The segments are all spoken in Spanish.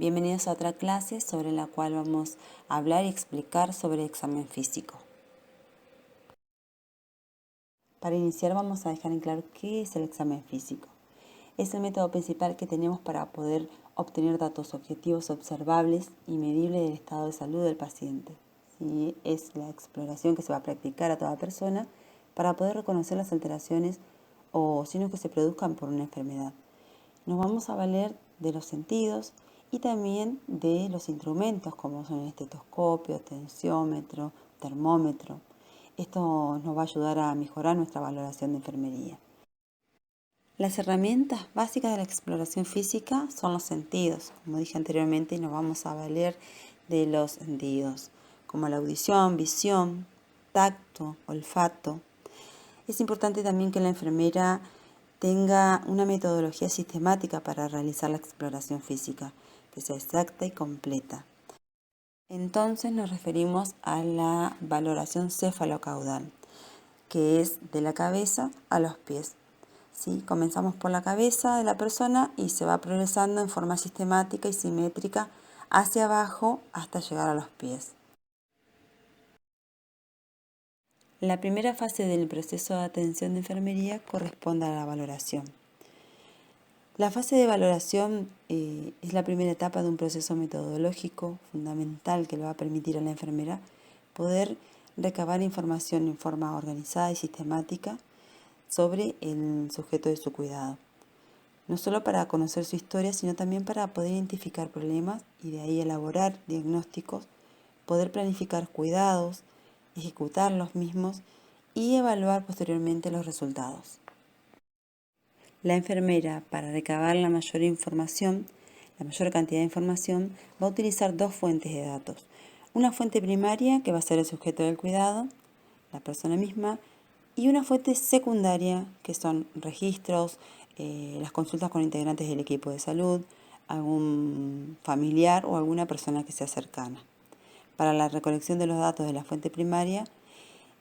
Bienvenidos a otra clase sobre la cual vamos a hablar y explicar sobre el examen físico. Para iniciar vamos a dejar en claro qué es el examen físico. Es el método principal que tenemos para poder obtener datos objetivos observables y medibles del estado de salud del paciente. ¿Sí? Es la exploración que se va a practicar a toda persona para poder reconocer las alteraciones o signos que se produzcan por una enfermedad. Nos vamos a valer de los sentidos y también de los instrumentos como son el estetoscopio, tensiómetro, termómetro. Esto nos va a ayudar a mejorar nuestra valoración de enfermería. Las herramientas básicas de la exploración física son los sentidos. Como dije anteriormente, nos vamos a valer de los sentidos, como la audición, visión, tacto, olfato. Es importante también que la enfermera tenga una metodología sistemática para realizar la exploración física, que sea exacta y completa. Entonces nos referimos a la valoración cefalocaudal, que es de la cabeza a los pies. ¿Sí? Comenzamos por la cabeza de la persona y se va progresando en forma sistemática y simétrica hacia abajo hasta llegar a los pies. La primera fase del proceso de atención de enfermería corresponde a la valoración. La fase de valoración es la primera etapa de un proceso metodológico fundamental que le va a permitir a la enfermera poder recabar información en forma organizada y sistemática sobre el sujeto de su cuidado. No solo para conocer su historia, sino también para poder identificar problemas y de ahí elaborar diagnósticos, poder planificar cuidados, ejecutar los mismos y evaluar posteriormente los resultados. La enfermera, para recabar la mayor cantidad de información, va a utilizar dos fuentes de datos. Una fuente primaria, que va a ser el sujeto del cuidado, la persona misma, y una fuente secundaria, que son registros, las consultas con integrantes del equipo de salud, algún familiar o alguna persona que sea cercana. Para la recolección de los datos de la fuente primaria,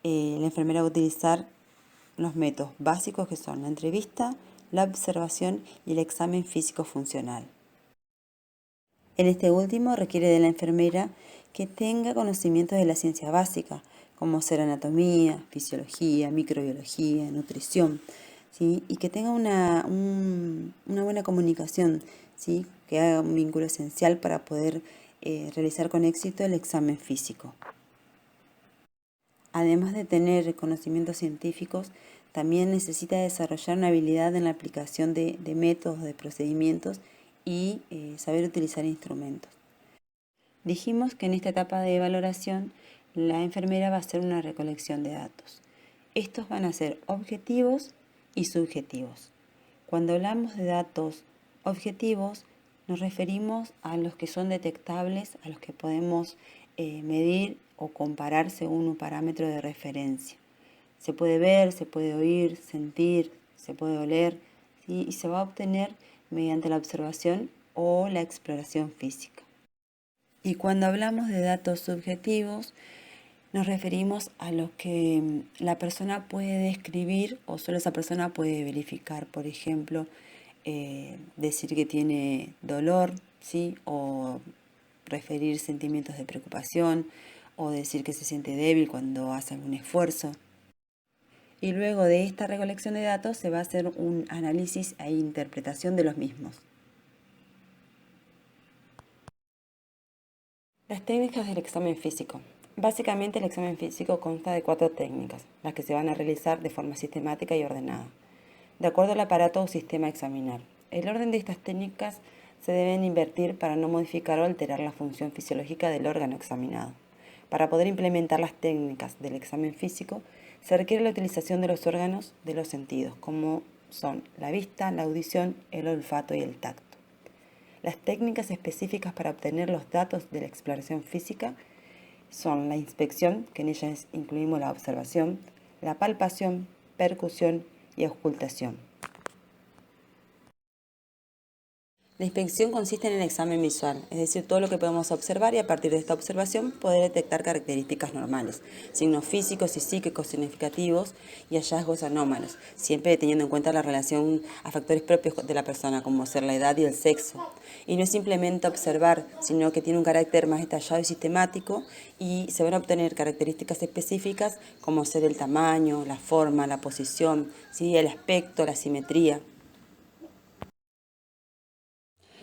la enfermera va a utilizar los métodos básicos que son la entrevista, la observación y el examen físico funcional. En este último requiere de la enfermera que tenga conocimientos de la ciencia básica, como ser anatomía, fisiología, microbiología, nutrición, ¿sí? Y que tenga una buena comunicación, ¿sí? Que haga un vínculo esencial para poder realizar con éxito el examen físico. Además de tener conocimientos científicos, también necesita desarrollar una habilidad en la aplicación de métodos, de procedimientos y saber utilizar instrumentos. Dijimos que en esta etapa de valoración la enfermera va a hacer una recolección de datos. Estos van a ser objetivos y subjetivos. Cuando hablamos de datos objetivos, nos referimos a los que son detectables, a los que podemos medir o comparar según un parámetro de referencia. Se puede ver, se puede oír, sentir, se puede oler, ¿sí? Y se va a obtener mediante la observación o la exploración física. Y cuando hablamos de datos subjetivos, nos referimos a los que la persona puede describir o solo esa persona puede verificar. Por ejemplo, decir que tiene dolor, ¿sí? O referir sentimientos de preocupación o decir que se siente débil cuando hace algún esfuerzo. Y luego de esta recolección de datos se va a hacer un análisis e interpretación de los mismos. Las técnicas del examen físico. Básicamente el examen físico consta de 4 técnicas, las que se van a realizar de forma sistemática y ordenada, de acuerdo al aparato o sistema a examinar. El orden de estas técnicas se deben invertir para no modificar o alterar la función fisiológica del órgano examinado. Para poder implementar las técnicas del examen físico, se requiere la utilización de los órganos de los sentidos, como son la vista, la audición, el olfato y el tacto. Las técnicas específicas para obtener los datos de la exploración física son la inspección, que en ella incluimos la observación, la palpación, percusión y auscultación. La inspección consiste en el examen visual, es decir, todo lo que podemos observar y a partir de esta observación poder detectar características normales, signos físicos y psíquicos significativos y hallazgos anómalos, siempre teniendo en cuenta la relación a factores propios de la persona, como ser la edad y el sexo. Y no es simplemente observar, sino que tiene un carácter más detallado y sistemático y se van a obtener características específicas como ser el tamaño, la forma, la posición, ¿sí? El aspecto, la simetría.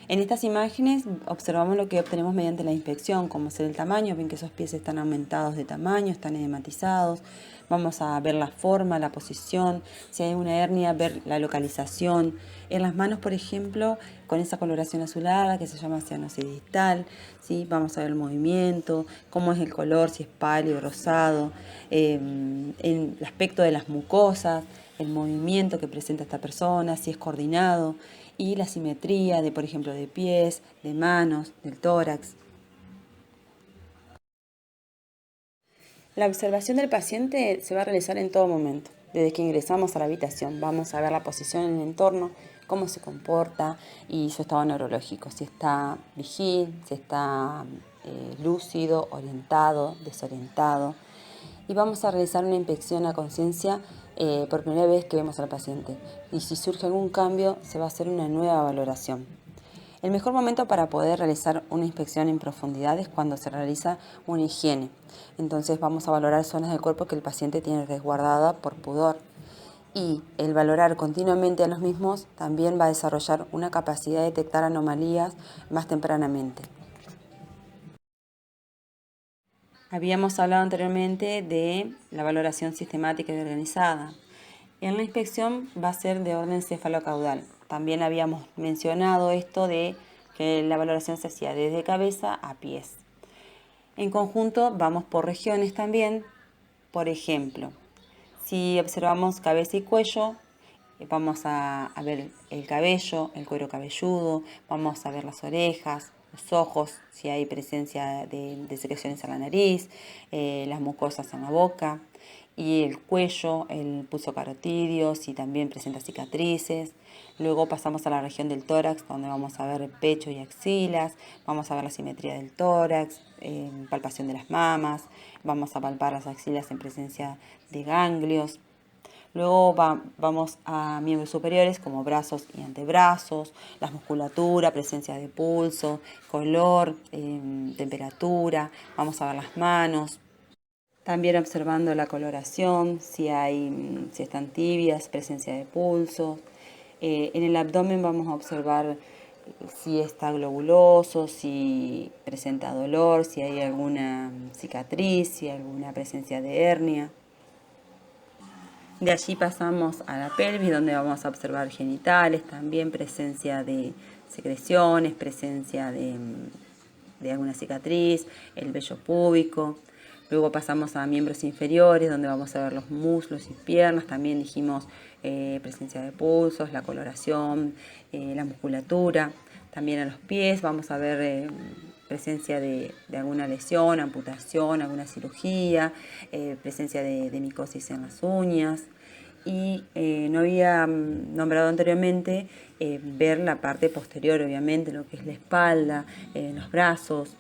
En estas imágenes observamos lo que obtenemos mediante la inspección, como ser el tamaño, ven que esos pies están aumentados de tamaño, están edematizados. Vamos a ver la forma, la posición, si hay una hernia, ver la localización. En las manos, por ejemplo, con esa coloración azulada que se llama cianosidistal, ¿sí? Vamos a ver el movimiento, cómo es el color, si es pálido, rosado, el aspecto de las mucosas, el movimiento que presenta esta persona, si es coordinado, y la simetría de, por ejemplo, de pies, de manos, del tórax. La observación del paciente se va a realizar en todo momento. Desde que ingresamos a la habitación vamos a ver la posición en el entorno, cómo se comporta y su estado neurológico, si está vigil, si está lúcido, orientado, desorientado. Y vamos a realizar una inspección a conciencia por primera vez que vemos al paciente. Y si surge algún cambio, se va a hacer una nueva valoración. El mejor momento para poder realizar una inspección en profundidad es cuando se realiza una higiene. Entonces vamos a valorar zonas del cuerpo que el paciente tiene resguardada por pudor. Y el valorar continuamente a los mismos también va a desarrollar una capacidad de detectar anomalías más tempranamente. Habíamos hablado anteriormente de la valoración sistemática y organizada. En la inspección va a ser de orden cefalocaudal. También habíamos mencionado esto de que la valoración se hacía desde cabeza a pies. En conjunto vamos por regiones también. Por ejemplo, si observamos cabeza y cuello, vamos a ver el cabello, el cuero cabelludo, vamos a ver las orejas, los ojos, si hay presencia de secreciones en la nariz, las mucosas en la boca, y el cuello, el pulso carotidio, si también presenta cicatrices. Luego pasamos a la región del tórax, donde vamos a ver pecho y axilas, vamos a ver la simetría del tórax, palpación de las mamas, vamos a palpar las axilas en presencia de ganglios. Luego vamos a miembros superiores como brazos y antebrazos, la musculatura, presencia de pulso, color, temperatura. Vamos a ver las manos. También observando la coloración, si están tibias, presencia de pulso. En el abdomen vamos a observar si está globuloso, si presenta dolor, si hay alguna cicatriz, si hay alguna presencia de hernia. De allí pasamos a la pelvis, donde vamos a observar genitales, también presencia de secreciones, presencia de alguna cicatriz, el vello púbico. Luego pasamos a miembros inferiores, donde vamos a ver los muslos y piernas. También dijimos presencia de pulsos, la coloración, la musculatura. También a los pies vamos a ver presencia de alguna lesión, amputación, alguna cirugía, presencia de micosis en las uñas. Y no había nombrado anteriormente ver la parte posterior, obviamente, lo que es la espalda, los brazos,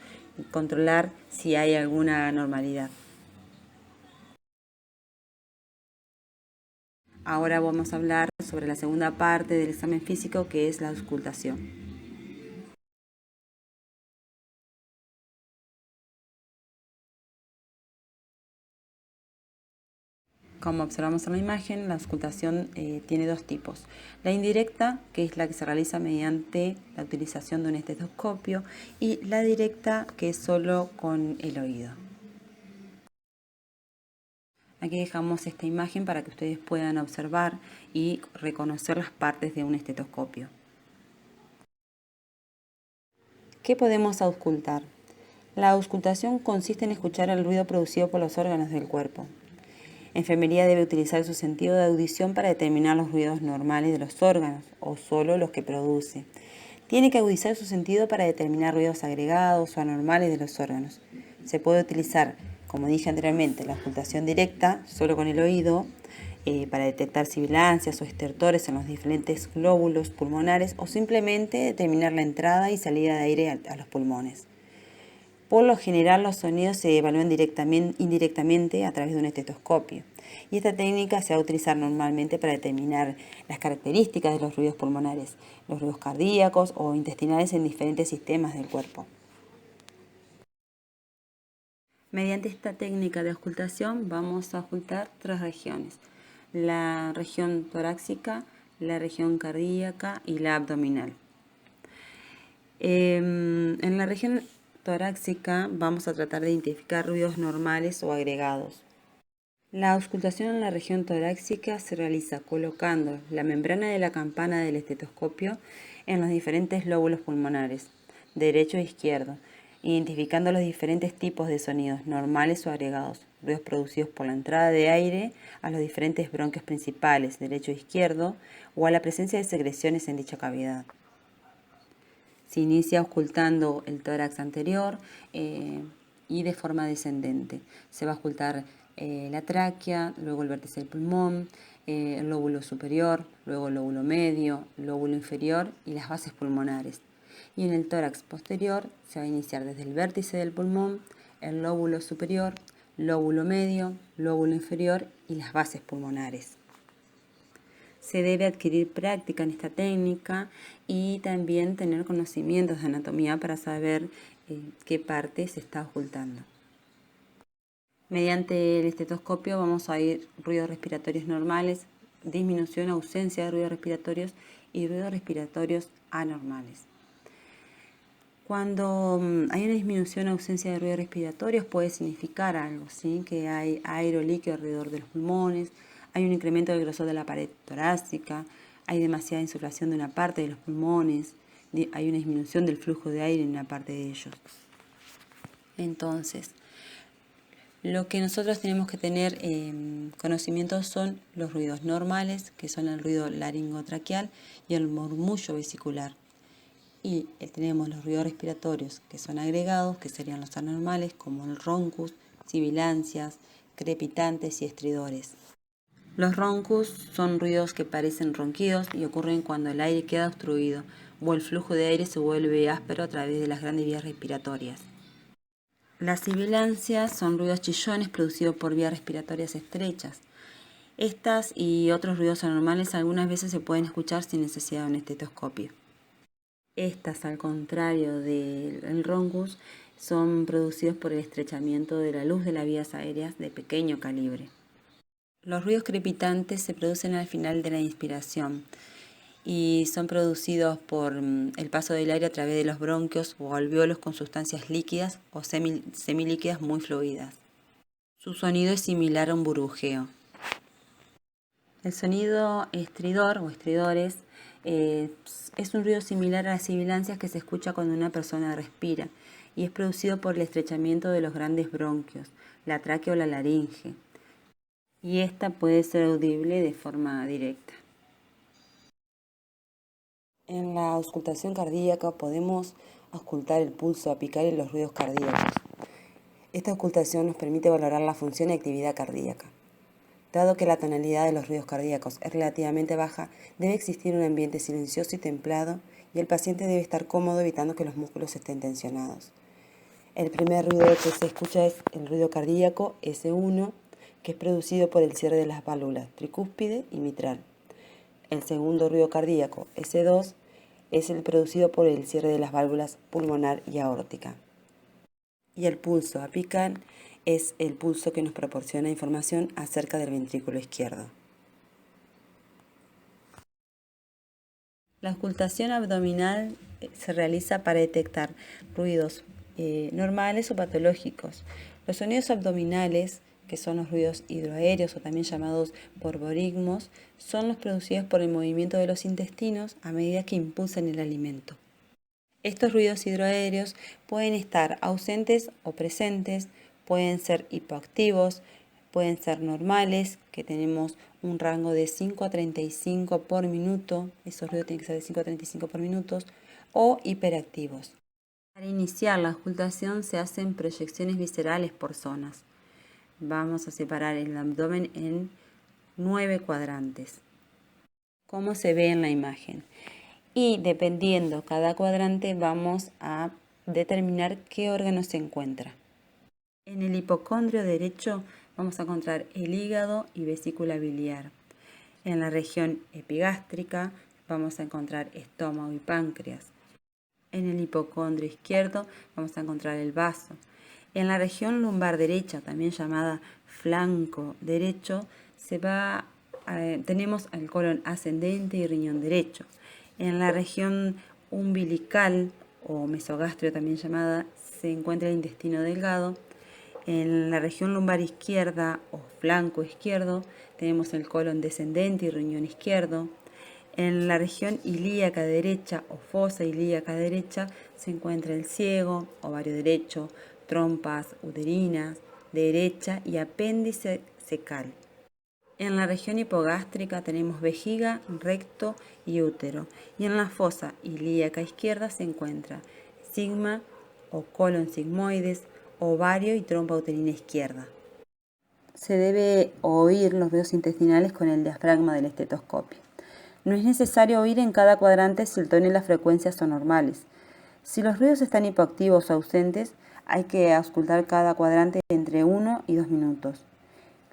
controlar si hay alguna anormalidad. Ahora vamos a hablar sobre la segunda parte del examen físico, que es la auscultación. Como observamos en la imagen, la auscultación tiene dos tipos. La indirecta, que es la que se realiza mediante la utilización de un estetoscopio, y la directa, que es solo con el oído. Aquí dejamos esta imagen para que ustedes puedan observar y reconocer las partes de un estetoscopio. ¿Qué podemos auscultar? La auscultación consiste en escuchar el ruido producido por los órganos del cuerpo. Enfermería debe utilizar su sentido de audición para determinar los ruidos normales de los órganos o solo los que produce. Tiene que agudizar su sentido para determinar ruidos agregados o anormales de los órganos. Se puede utilizar, como dije anteriormente, la auscultación directa, solo con el oído, para detectar sibilancias o estertores en los diferentes glóbulos pulmonares o simplemente determinar la entrada y salida de aire a los pulmones. Por lo general, los sonidos se evalúan indirectamente a través de un estetoscopio, y esta técnica se va a utilizar normalmente para determinar las características de los ruidos pulmonares, los ruidos cardíacos o intestinales en diferentes sistemas del cuerpo. Mediante esta técnica de auscultación vamos a auscultar 3 regiones: la región torácica, la región cardíaca y la abdominal. En la región torácica vamos a tratar de identificar ruidos normales o agregados. La auscultación en la región torácica se realiza colocando la membrana de la campana del estetoscopio en los diferentes lóbulos pulmonares, derecho e izquierdo, identificando los diferentes tipos de sonidos, normales o agregados, ruidos producidos por la entrada de aire a los diferentes bronquios principales, derecho e izquierdo, o a la presencia de secreciones en dicha cavidad. Se inicia auscultando el tórax anterior y de forma descendente. Se va a auscultar la tráquea, luego el vértice del pulmón, el lóbulo superior, luego el lóbulo medio, el lóbulo inferior y las bases pulmonares. Y en el tórax posterior se va a iniciar desde el vértice del pulmón, el lóbulo superior, lóbulo medio, lóbulo inferior y las bases pulmonares. Se debe adquirir práctica en esta técnica y también tener conocimientos de anatomía para saber qué parte se está ocultando. Mediante el estetoscopio vamos a oír ruidos respiratorios normales, disminución o ausencia de ruidos respiratorios y ruidos respiratorios anormales. Cuando hay una disminución o ausencia de ruidos respiratorios puede significar algo, ¿sí? Que hay aire o líquido alrededor de los pulmones, hay un incremento del grosor de la pared torácica, hay demasiada insuflación de una parte de los pulmones, hay una disminución del flujo de aire en una parte de ellos. Entonces, lo que nosotros tenemos que tener conocimiento son los ruidos normales, que son el ruido laringotraqueal y el murmullo vesicular. Y tenemos los ruidos respiratorios que son agregados, que serían los anormales, como el roncus, sibilancias, crepitantes y estridores. Los roncus son ruidos que parecen ronquidos y ocurren cuando el aire queda obstruido o el flujo de aire se vuelve áspero a través de las grandes vías respiratorias. Las sibilancias son ruidos chillones producidos por vías respiratorias estrechas. Estas y otros ruidos anormales algunas veces se pueden escuchar sin necesidad de un estetoscopio. Estas, al contrario del roncus, son producidos por el estrechamiento de la luz de las vías aéreas de pequeño calibre. Los ruidos crepitantes se producen al final de la inspiración y son producidos por el paso del aire a través de los bronquios o alvéolos con sustancias líquidas o semilíquidas muy fluidas. Su sonido es similar a un burbujeo. El sonido estridor o estridores es un ruido similar a las sibilancias que se escucha cuando una persona respira y es producido por el estrechamiento de los grandes bronquios, la tráquea o la laringe. Y esta puede ser audible de forma directa. En la auscultación cardíaca podemos auscultar el pulso apical y los ruidos cardíacos. Esta auscultación nos permite valorar la función y actividad cardíaca. Dado que la tonalidad de los ruidos cardíacos es relativamente baja, debe existir un ambiente silencioso y templado y el paciente debe estar cómodo evitando que los músculos estén tensionados. El primer ruido que se escucha es el ruido cardíaco S1, que es producido por el cierre de las válvulas tricúspide y mitral. El segundo ruido cardíaco, S2, es el producido por el cierre de las válvulas pulmonar y aórtica. Y el pulso apical es el pulso que nos proporciona información acerca del ventrículo izquierdo. La auscultación abdominal se realiza para detectar ruidos normales o patológicos. Los sonidos abdominales, que son los ruidos hidroaéreos o también llamados borborigmos, son los producidos por el movimiento de los intestinos a medida que impulsan el alimento. Estos ruidos hidroaéreos pueden estar ausentes o presentes, pueden ser hipoactivos, pueden ser normales, que tenemos un rango de 5 a 35 por minuto, esos ruidos tienen que ser de 5 a 35 por minuto, o hiperactivos. Para iniciar la auscultación se hacen proyecciones viscerales por zonas. Vamos a separar el abdomen en 9 cuadrantes, como se ve en la imagen. Y dependiendo cada cuadrante vamos a determinar qué órgano se encuentra. En el hipocondrio derecho vamos a encontrar el hígado y vesícula biliar. En la región epigástrica vamos a encontrar estómago y páncreas. En el hipocondrio izquierdo vamos a encontrar el vaso. En la región lumbar derecha, también llamada flanco derecho, tenemos el colon ascendente y riñón derecho. En la región umbilical o mesogastrio también llamada, se encuentra el intestino delgado. En la región lumbar izquierda o flanco izquierdo tenemos el colon descendente y riñón izquierdo. En la región ilíaca derecha o fosa ilíaca derecha se encuentra el ciego, ovario derecho, trompas uterinas derecha y apéndice cecal. En la región hipogástrica tenemos vejiga, recto y útero. Y en la fosa ilíaca izquierda se encuentra sigma o colon sigmoides, ovario y trompa uterina izquierda. Se debe oír los ruidos intestinales con el diafragma del estetoscopio. No es necesario oír en cada cuadrante si el tono y la frecuencia son normales. Si los ruidos están hipoactivos o ausentes, hay que auscultar cada cuadrante entre 1 y 2 minutos.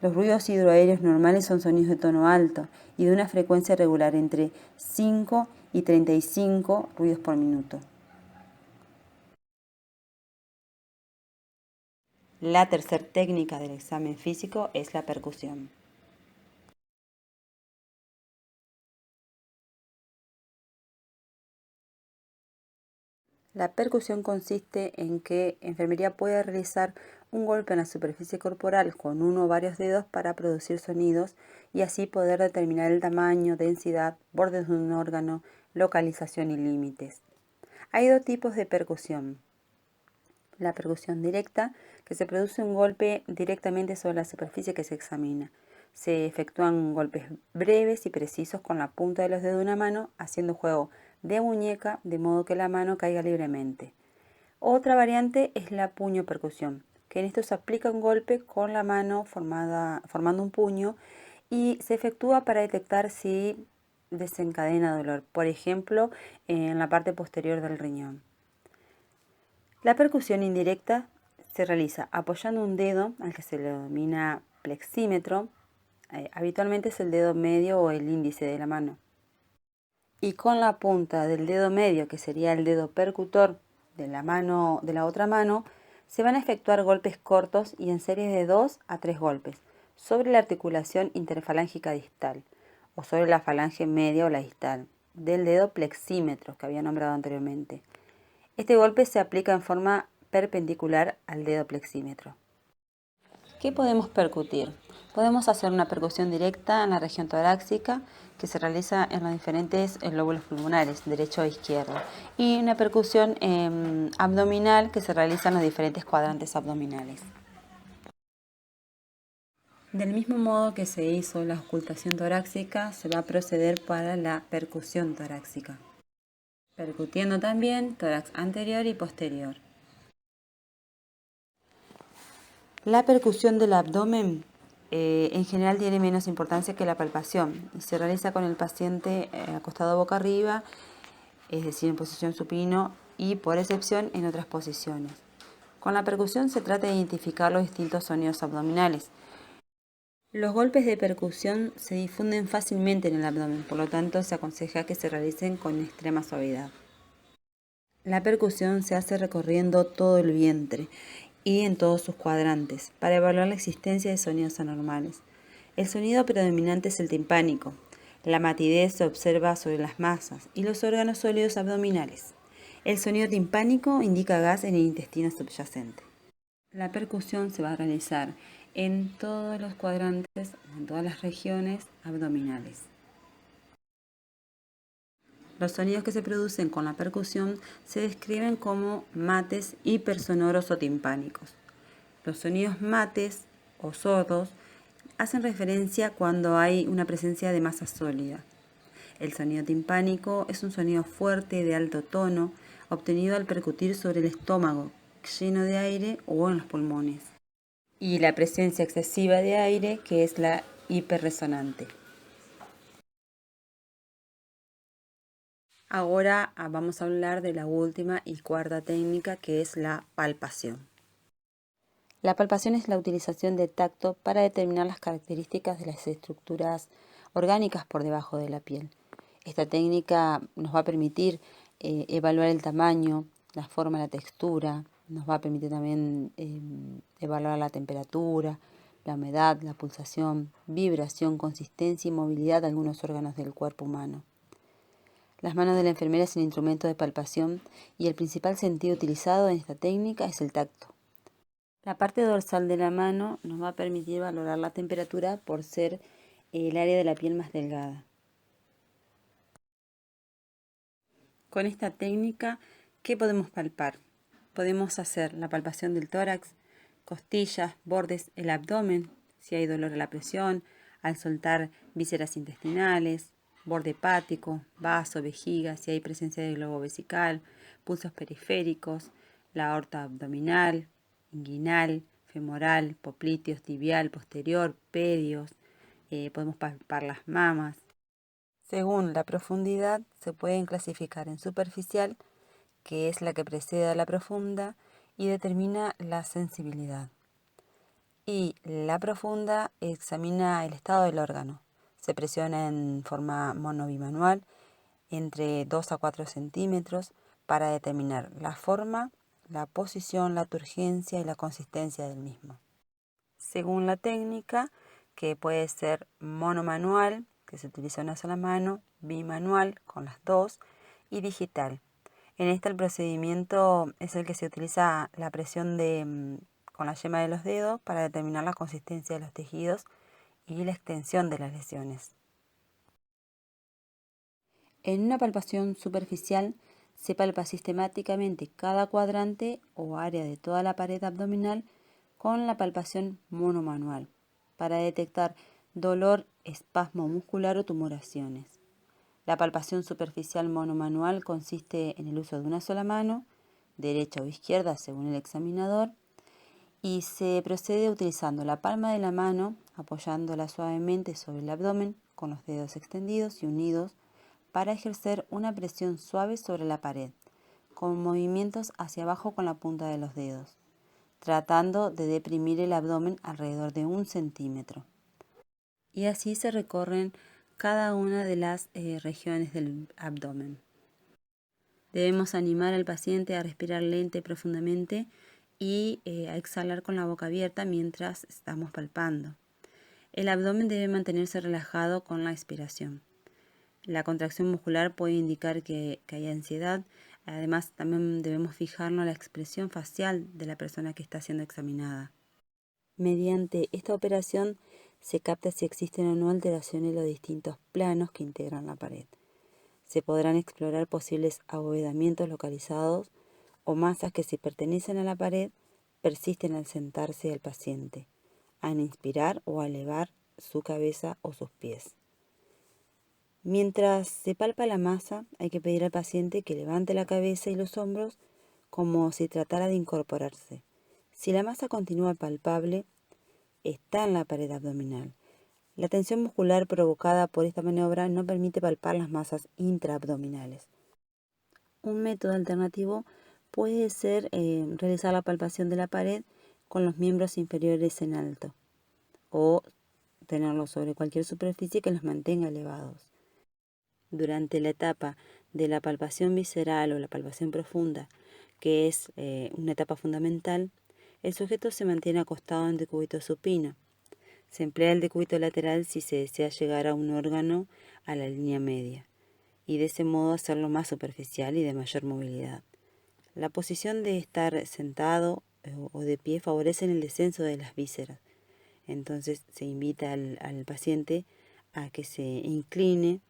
Los ruidos hidroaéreos normales son sonidos de tono alto y de una frecuencia regular entre 5 y 35 ruidos por minuto. La tercera técnica del examen físico es la percusión. La percusión consiste en que enfermería puede realizar un golpe en la superficie corporal con uno o varios dedos para producir sonidos y así poder determinar el tamaño, densidad, bordes de un órgano, localización y límites. Hay dos tipos de percusión. La percusión directa, que se produce un golpe directamente sobre la superficie que se examina. Se efectúan golpes breves y precisos con la punta de los dedos de una mano, haciendo juego de muñeca de modo que la mano caiga libremente. Otra variante es la puño percusión, que en esto se aplica un golpe con la mano formando un puño y se efectúa para detectar si desencadena dolor, por ejemplo, en la parte posterior del riñón. La percusión indirecta se realiza apoyando un dedo al que se le denomina plexímetro, habitualmente es el dedo medio o el índice de la mano, y con la punta del dedo medio, que sería el dedo percutor de la otra mano, se van a efectuar golpes cortos y en series de 2 a 3 golpes sobre la articulación interfalángica distal o sobre la falange media o la distal del dedo plexímetro que había nombrado anteriormente. Este golpe se aplica en forma perpendicular al dedo plexímetro. ¿Qué podemos percutir? Podemos hacer una percusión directa en la región torácica que se realiza en los diferentes lóbulos pulmonares, derecho e izquierdo, y una percusión abdominal que se realiza en los diferentes cuadrantes abdominales. Del mismo modo que se hizo la auscultación torácica, se va a proceder para la percusión torácica, percutiendo también tórax anterior y posterior. La percusión del abdomen en general tiene menos importancia que la palpación y se realiza con el paciente acostado boca arriba, es decir, en posición supino y por excepción en otras posiciones. Con la percusión se trata de identificar los distintos sonidos abdominales. Los golpes de percusión se difunden fácilmente en el abdomen, por lo tanto se aconseja que se realicen con extrema suavidad. La percusión se hace recorriendo todo el vientre y en todos sus cuadrantes para evaluar la existencia de sonidos anormales. El sonido predominante es el timpánico. La matidez se observa sobre las masas y los órganos sólidos abdominales. El sonido timpánico indica gas en el intestino subyacente. La percusión se va a realizar en todos los cuadrantes, en todas las regiones abdominales. Los sonidos que se producen con la percusión se describen como mates hipersonoros o timpánicos. Los sonidos mates o sordos hacen referencia cuando hay una presencia de masa sólida. El sonido timpánico es un sonido fuerte de alto tono obtenido al percutir sobre el estómago lleno de aire o en los pulmones. Y la presencia excesiva de aire, que es la hiperresonante. Ahora vamos a hablar de la última y cuarta técnica, que es la palpación. La palpación es la utilización del tacto para determinar las características de las estructuras orgánicas por debajo de la piel. Esta técnica nos va a permitir evaluar el tamaño, la forma, la textura, nos va a permitir también evaluar la temperatura, la humedad, la pulsación, vibración, consistencia y movilidad de algunos órganos del cuerpo humano. Las manos de la enfermera es el instrumento de palpación y el principal sentido utilizado en esta técnica es el tacto. La parte dorsal de la mano nos va a permitir valorar la temperatura por ser el área de la piel más delgada. Con esta técnica, ¿qué podemos palpar? Podemos hacer la palpación del tórax, costillas, bordes, el abdomen, si hay dolor a la presión, al soltar vísceras intestinales, borde hepático, vaso, vejiga, si hay presencia de globo vesical, pulsos periféricos, la aorta abdominal, inguinal, femoral, popliteos, tibial, posterior, pedios, podemos palpar las mamas. Según la profundidad, se pueden clasificar en superficial, que es la que precede a la profunda y determina la sensibilidad. Y la profunda examina el estado del órgano. Se presiona en forma monobimanual entre 2 a 4 centímetros para determinar la forma, la posición, la turgencia y la consistencia del mismo. Según la técnica, que puede ser monomanual, que se utiliza una sola mano, bimanual con las dos y digital. En esta el procedimiento es el que se utiliza la presión con la yema de los dedos para determinar la consistencia de los tejidos y la extensión de las lesiones. En una palpación superficial se palpa sistemáticamente cada cuadrante o área de toda la pared abdominal con la palpación monomanual para detectar dolor, espasmo muscular o tumoraciones. La palpación superficial monomanual consiste en el uso de una sola mano, derecha o izquierda según el examinador, y se procede utilizando la palma de la mano, apoyándola suavemente sobre el abdomen con los dedos extendidos y unidos para ejercer una presión suave sobre la pared, con movimientos hacia abajo con la punta de los dedos, tratando de deprimir el abdomen alrededor de 1 centímetro. Y así se recorren cada una de las regiones del abdomen. Debemos animar al paciente a respirar lenta y profundamente y a exhalar con la boca abierta mientras estamos palpando. El abdomen debe mantenerse relajado con la expiración. La contracción muscular puede indicar que hay ansiedad. Además, también debemos fijarnos en la expresión facial de la persona que está siendo examinada. Mediante esta operación se capta si existen o no alteraciones en los distintos planos que integran la pared. Se podrán explorar posibles abovedamientos localizados o masas que, si pertenecen a la pared, persisten al sentarse el paciente, al inspirar o al elevar su cabeza o sus pies. Mientras se palpa la masa, hay que pedir al paciente que levante la cabeza y los hombros como si tratara de incorporarse. Si la masa continúa palpable, está en la pared abdominal. La tensión muscular provocada por esta maniobra no permite palpar las masas intraabdominales. Un método alternativo puede ser realizar la palpación de la pared con los miembros inferiores en alto o tenerlos sobre cualquier superficie que los mantenga elevados. Durante la etapa de la palpación visceral o la palpación profunda, que es una etapa fundamental, el sujeto se mantiene acostado en decúbito supino. Se emplea el decúbito lateral si se desea llegar a un órgano a la línea media y de ese modo hacerlo más superficial y de mayor movilidad. La posición de estar sentado o de pie favorece el descenso de las vísceras. Entonces se invita al paciente a que se incline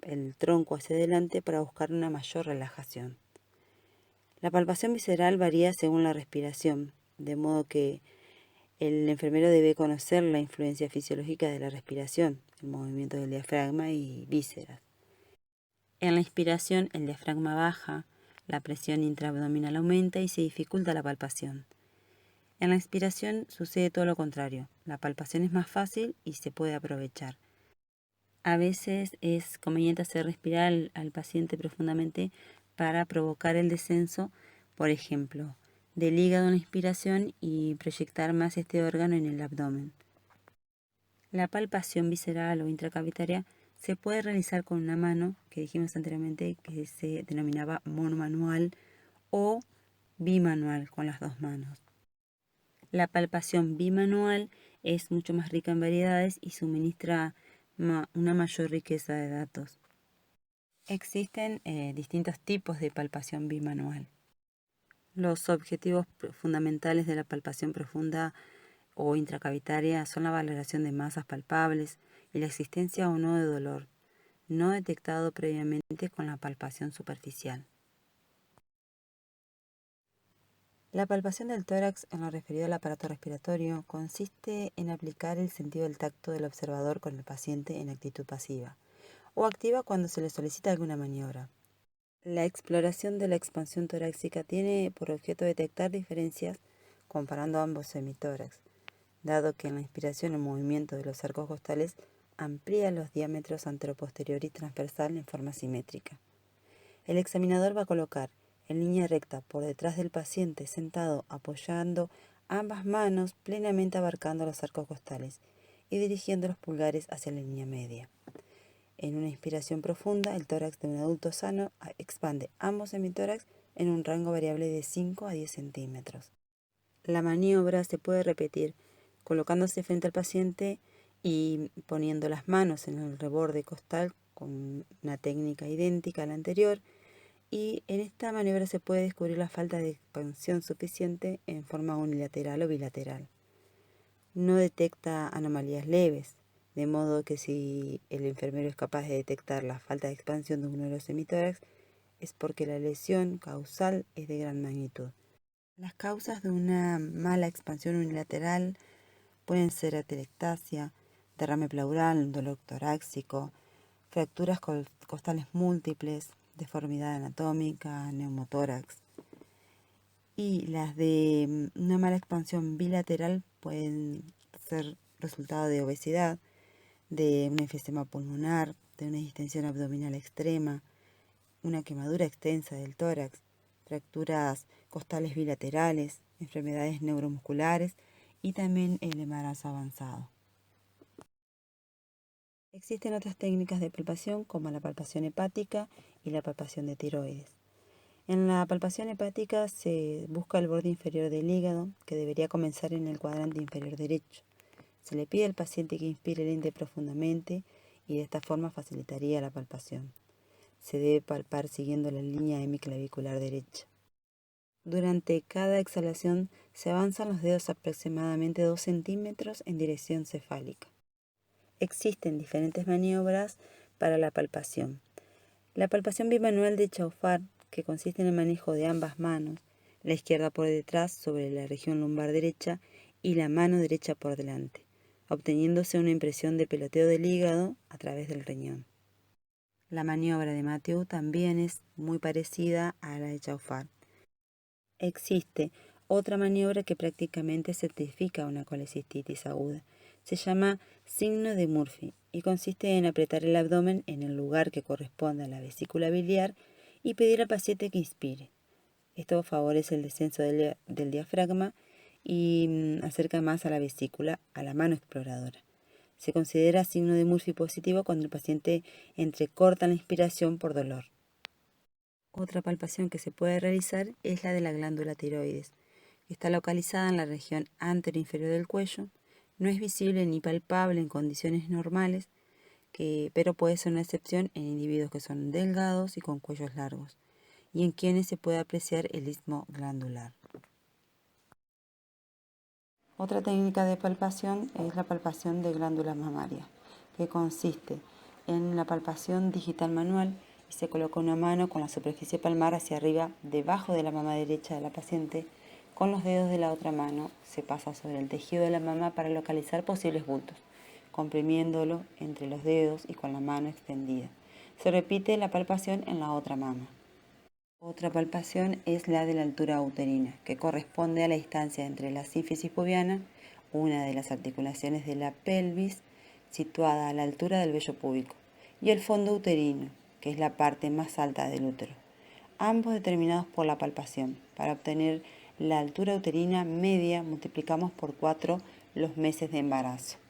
el tronco hacia adelante para buscar una mayor relajación. La palpación visceral varía según la respiración, de modo que el enfermero debe conocer la influencia fisiológica de la respiración, el movimiento del diafragma y vísceras. En la inspiración, el diafragma baja, la presión intraabdominal aumenta y se dificulta la palpación. En la inspiración sucede todo lo contrario. La palpación es más fácil y se puede aprovechar. A veces es conveniente hacer respirar al paciente profundamente para provocar el descenso, por ejemplo, del hígado en la inspiración y proyectar más este órgano en el abdomen. La palpación visceral o intracavitaria se puede realizar con una mano, que dijimos anteriormente que se denominaba monomanual, o bimanual, con las dos manos. La palpación bimanual es mucho más rica en variedades y suministra una mayor riqueza de datos. Existen distintos tipos de palpación bimanual. Los objetivos fundamentales de la palpación profunda o intracavitaria son la valoración de masas palpables y la existencia o no de dolor, no detectado previamente con la palpación superficial. La palpación del tórax en lo referido al aparato respiratorio consiste en aplicar el sentido del tacto del observador con el paciente en actitud pasiva o activa cuando se le solicita alguna maniobra. La exploración de la expansión torácica tiene por objeto detectar diferencias comparando ambos semitórax, dado que en la inspiración el movimiento de los arcos costales amplía los diámetros anteroposterior y transversal en forma simétrica. El examinador va a colocar en línea recta por detrás del paciente sentado apoyando ambas manos plenamente abarcando los arcos costales y dirigiendo los pulgares hacia la línea media. En una inspiración profunda, el tórax de un adulto sano expande ambos semitórax en un rango variable de 5 a 10 centímetros. La maniobra se puede repetir colocándose frente al paciente y poniendo las manos en el reborde costal con una técnica idéntica a la anterior, y en esta maniobra se puede descubrir la falta de expansión suficiente en forma unilateral o bilateral. No detecta anomalías leves, de modo que si el enfermero es capaz de detectar la falta de expansión de uno de los semitórax, es porque la lesión causal es de gran magnitud. Las causas de una mala expansión unilateral pueden ser atelectasia, derrame pleural, dolor torácico, fracturas costales múltiples, deformidad anatómica, neumotórax. Y las de una mala expansión bilateral pueden ser resultado de obesidad, de un enfisema pulmonar, de una distensión abdominal extrema, una quemadura extensa del tórax, fracturas costales bilaterales, enfermedades neuromusculares y también el embarazo avanzado. Existen otras técnicas de palpación como la palpación hepática y la palpación de tiroides. En la palpación hepática se busca el borde inferior del hígado, que debería comenzar en el cuadrante inferior derecho. Se le pide al paciente que inspire lente profundamente y de esta forma facilitaría la palpación. Se debe palpar siguiendo la línea hemiclavicular derecha. Durante cada exhalación se avanzan los dedos aproximadamente 2 centímetros en dirección cefálica. Existen diferentes maniobras para la palpación. La palpación bimanual de Chaufar, que consiste en el manejo de ambas manos, la izquierda por detrás sobre la región lumbar derecha y la mano derecha por delante, obteniéndose una impresión de peloteo del hígado a través del riñón. La maniobra de Mathieu también es muy parecida a la de Chaufar. Existe otra maniobra que prácticamente certifica una colecistitis aguda. Se llama signo de Murphy y consiste en apretar el abdomen en el lugar que corresponde a la vesícula biliar y pedir al paciente que inspire. Esto favorece el descenso del diafragma y acerca más a la vesícula, a la mano exploradora. Se considera signo de Murphy positivo cuando el paciente entrecorta la inspiración por dolor. Otra palpación que se puede realizar es la de la glándula tiroides, que está localizada en la región anteroinferior del cuello. No es visible ni palpable en condiciones normales, pero puede ser una excepción en individuos que son delgados y con cuellos largos, y en quienes se puede apreciar el istmo glandular. Otra técnica de palpación es la palpación de glándulas mamarias, que consiste en la palpación digital manual y se coloca una mano con la superficie palmar hacia arriba debajo de la mama derecha de la paciente. Con los dedos de la otra mano se pasa sobre el tejido de la mama para localizar posibles bultos, comprimiéndolo entre los dedos y con la mano extendida. Se repite la palpación en la otra mama. Otra palpación es la de la altura uterina, que corresponde a la distancia entre la sínfisis pubiana, una de las articulaciones de la pelvis, situada a la altura del vello púbico, y el fondo uterino, que es la parte más alta del útero, ambos determinados por la palpación. Para obtener la altura uterina media multiplicamos por 4 los meses de embarazo.